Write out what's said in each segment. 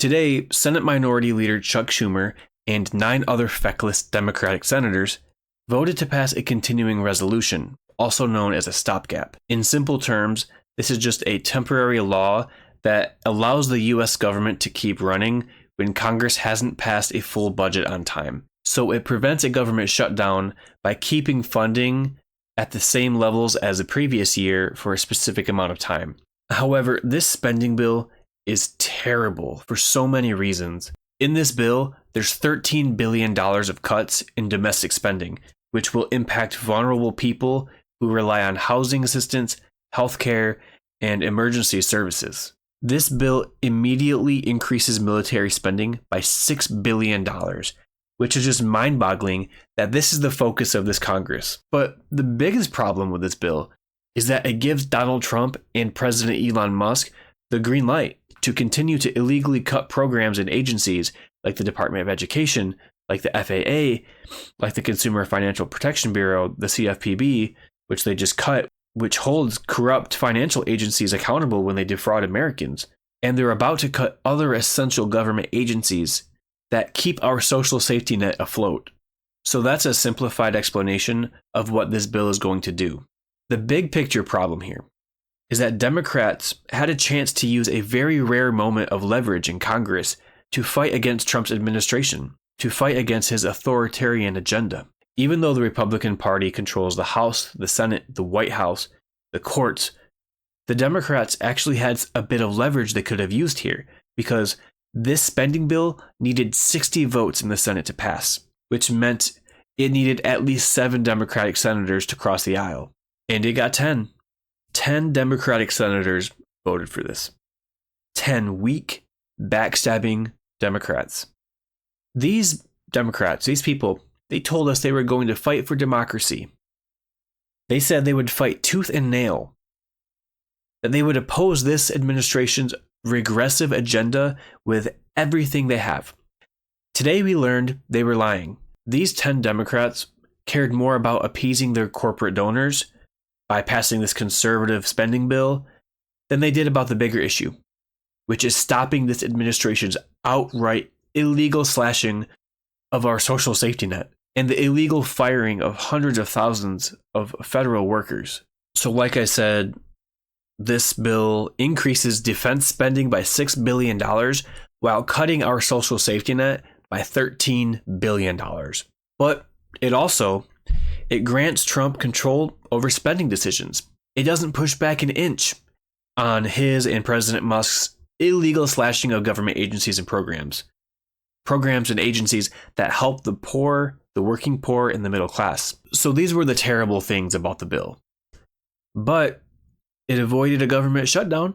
Today, Senate Minority Leader Chuck Schumer and 9 other feckless Democratic senators voted to pass a continuing resolution, also known as a stopgap. In simple terms, this is just a temporary law that allows the U.S. government to keep running when Congress hasn't passed a full budget on time. So it prevents a government shutdown by keeping funding at the same levels as the previous year for a specific amount of time. However, this spending bill is terrible for so many reasons. In this bill, there's $13 billion of cuts in domestic spending, which will impact vulnerable people who rely on housing assistance, healthcare, and emergency services. This bill immediately increases military spending by $6 billion, which is just mind-boggling that this is the focus of this Congress. But the biggest problem with this bill is that it gives Donald Trump and President Elon Musk the green light to continue to illegally cut programs and agencies like the Department of Education, like the FAA, like the Consumer Financial Protection Bureau, the CFPB, which they just cut, which holds corrupt financial agencies accountable when they defraud Americans. And they're about to cut other essential government agencies that keep our social safety net afloat. So that's a simplified explanation of what this bill is going to do. The big picture problem here is that Democrats had a chance to use a very rare moment of leverage in Congress to fight against Trump's administration, to fight against his authoritarian agenda. Even though the Republican Party controls the House, the Senate, the White House, the courts, the Democrats actually had a bit of leverage they could have used here, because this spending bill needed 60 votes in the Senate to pass, which meant it needed at least 7 Democratic senators to cross the aisle. And it got 10. 10 Democratic senators voted for this. 10 weak, backstabbing Democrats. These Democrats, these people, they told us they were going to fight for democracy. They said they would fight tooth and nail, that they would oppose this administration's regressive agenda with everything they have. Today we learned they were lying. These 10 Democrats cared more about appeasing their corporate donors by passing this conservative spending bill than they did about the bigger issue, which is stopping this administration's outright illegal slashing of our social safety net and the illegal firing of hundreds of thousands of federal workers. So like I said, this bill increases defense spending by $6 billion while cutting our social safety net by $13 billion. But it grants Trump control over spending decisions. It doesn't push back an inch on his and President Musk's illegal slashing of government agencies and programs and agencies that help the poor, the working poor, and the middle class. So these were the terrible things about the bill. But it avoided a government shutdown.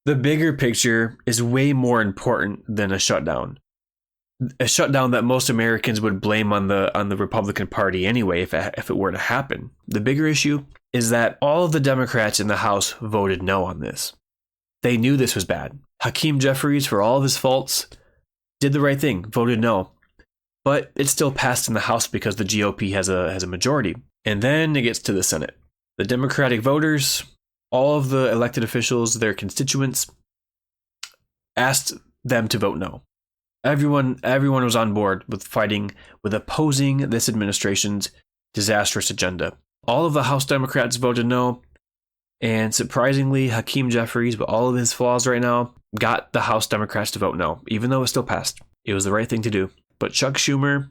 The bigger picture is way more important than a shutdown. A shutdown that most Americans would blame on the Republican Party anyway if it were to happen. The bigger issue is that all of the Democrats in the House voted no on this. They knew this was bad. Hakeem Jeffries, for all of his faults, did the right thing, voted no. But it still passed in the House because the GOP has a majority. And then it gets to the Senate. The Democratic voters, all of the elected officials, their constituents, asked them to vote no. Everyone was on board with opposing this administration's disastrous agenda. All of the House Democrats voted no, and surprisingly, Hakeem Jeffries, with all of his flaws right now, got the House Democrats to vote no, even though it still passed. It was the right thing to do. But Chuck Schumer,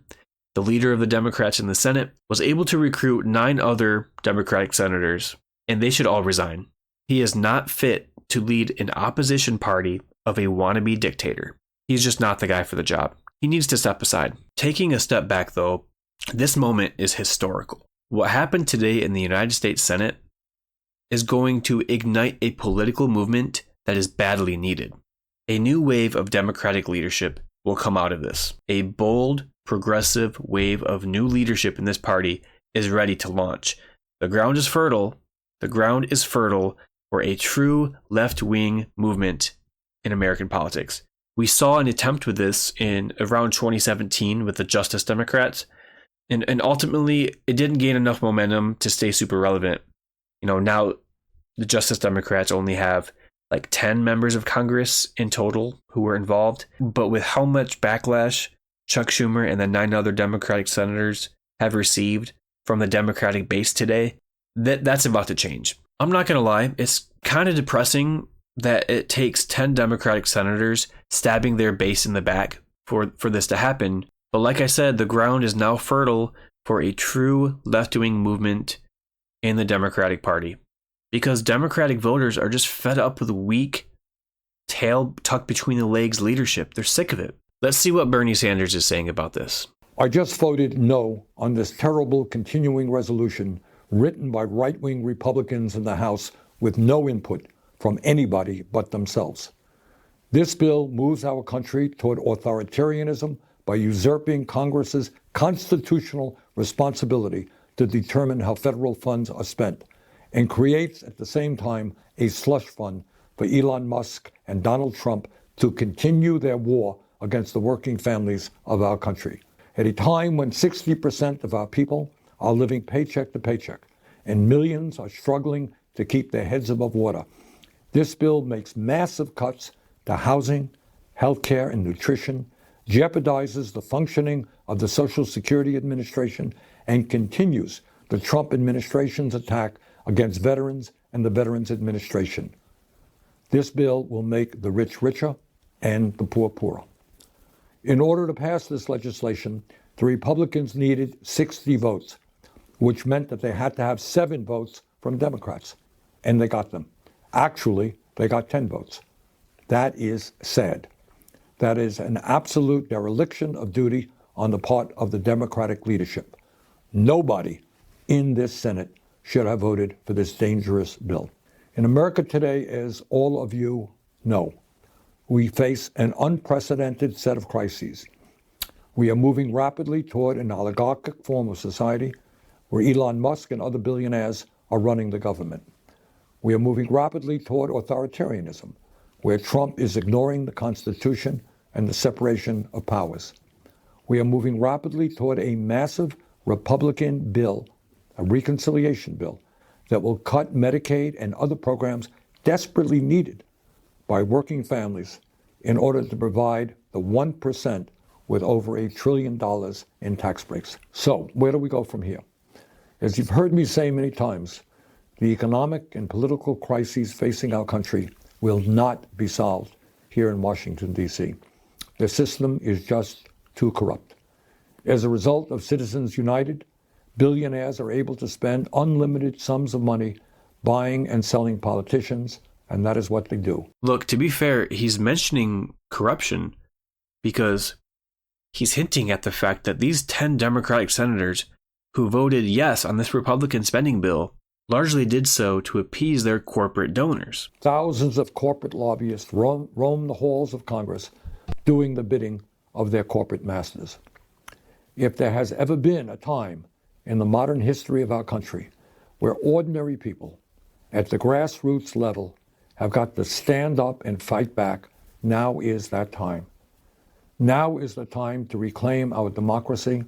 the leader of the Democrats in the Senate, was able to recruit 9 other Democratic senators, and they should all resign. He is not fit to lead an opposition party of a wannabe dictator. He's just not the guy for the job. He needs to step aside. Taking a step back, though, this moment is historical. What happened today in the United States Senate is going to ignite a political movement that is badly needed. A new wave of Democratic leadership will come out of this. A bold, progressive wave of new leadership in this party is ready to launch. The ground is fertile. The ground is fertile for a true left-wing movement in American politics. We saw an attempt with this in around 2017 with the Justice Democrats, and ultimately it didn't gain enough momentum to stay super relevant. Now the Justice Democrats only have like 10 members of Congress in total who were involved. But with how much backlash Chuck Schumer and the 9 other Democratic senators have received from the Democratic base today, that's about to change. I'm not going to lie, it's kind of depressing that it takes 10 Democratic senators stabbing their base in the back for this to happen. But like I said, the ground is now fertile for a true left-wing movement in the Democratic Party. Because Democratic voters are just fed up with weak, tail tucked between the legs leadership. They're sick of it. Let's see what Bernie Sanders is saying about this. I just voted no on this terrible continuing resolution written by right-wing Republicans in the House with no input from anybody but themselves. This bill moves our country toward authoritarianism by usurping Congress's constitutional responsibility to determine how federal funds are spent, and creates at the same time a slush fund for Elon Musk and Donald Trump to continue their war against the working families of our country. At a time when 60% of our people are living paycheck to paycheck and millions are struggling to keep their heads above water, this bill makes massive cuts to housing, healthcare, and nutrition, jeopardizes the functioning of the Social Security Administration, and continues the Trump administration's attack against veterans and the Veterans Administration. This bill will make the rich richer and the poor poorer. In order to pass this legislation, the Republicans needed 60 votes, which meant that they had to have 7 votes from Democrats, and they got them. Actually, they got 10 votes. That is sad. That is an absolute dereliction of duty on the part of the Democratic leadership. Nobody in this Senate should have voted for this dangerous bill. In America today, as all of you know, we face an unprecedented set of crises. We are moving rapidly toward an oligarchic form of society where Elon Musk and other billionaires are running the government. We are moving rapidly toward authoritarianism, where Trump is ignoring the Constitution and the separation of powers. We are moving rapidly toward a massive Republican bill, a reconciliation bill, that will cut Medicaid and other programs desperately needed by working families in order to provide the 1% with over $1 trillion in tax breaks. So where do we go from here? As you've heard me say many times, the economic and political crises facing our country will not be solved here in Washington, D.C. The system is just too corrupt. As a result of Citizens United, billionaires are able to spend unlimited sums of money buying and selling politicians, and that is what they do. Look, to be fair, he's mentioning corruption because he's hinting at the fact that these 10 Democratic senators who voted yes on this Republican spending bill largely did so to appease their corporate donors. Thousands of corporate lobbyists roam the halls of Congress doing the bidding of their corporate masters. If there has ever been a time in the modern history of our country where ordinary people at the grassroots level have got to stand up and fight back, now is that time. Now is the time to reclaim our democracy.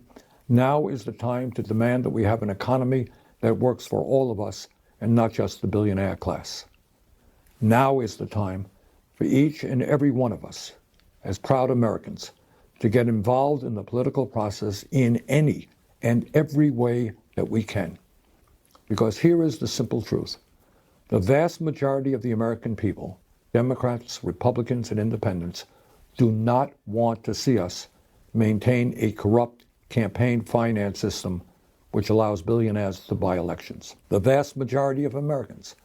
Now is the time to demand that we have an economy that works for all of us and not just the billionaire class. Now is the time for each and every one of us, as proud Americans, to get involved in the political process in any and every way that we can. Because here is the simple truth. The vast majority of the American people, Democrats, Republicans, and Independents, do not want to see us maintain a corrupt campaign finance system which allows billionaires to buy elections. The vast majority of Americans,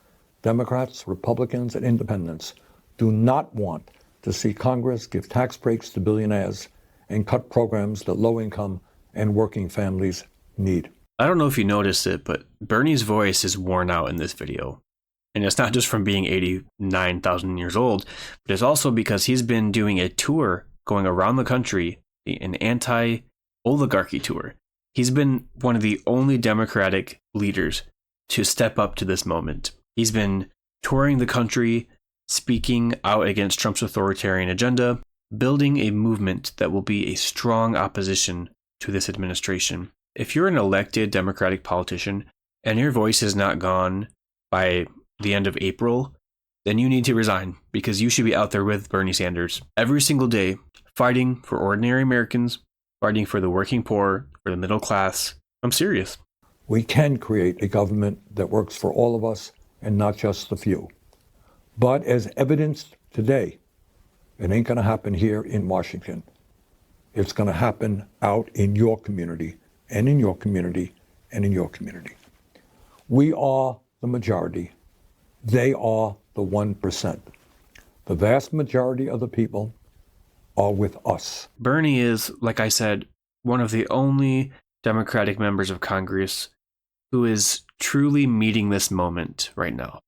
Democrats, Republicans, and Independents, do not want to see Congress give tax breaks to billionaires and cut programs that low-income and working families need. I don't know if you noticed it, but Bernie's voice is worn out in this video. And it's not just from being 89,000 years old, but it's also because he's been doing a tour going around the country, an anti-oligarchy tour. He's been one of the only Democratic leaders to step up to this moment. He's been touring the country, speaking out against Trump's authoritarian agenda, building a movement that will be a strong opposition to this administration. If you're an elected Democratic politician and your voice is not gone by the end of April, then you need to resign, because you should be out there with Bernie Sanders every single day, fighting for ordinary Americans, fighting for the working poor, for the middle class. I'm serious. We can create a government that works for all of us and not just the few. But as evidenced today, it ain't going to happen here in Washington. It's going to happen out in your community, and in your community, and in your community. We are the majority. They are the 1%. The vast majority of the people are with us. Bernie is, like I said, one of the only Democratic members of Congress who is truly meeting this moment right now.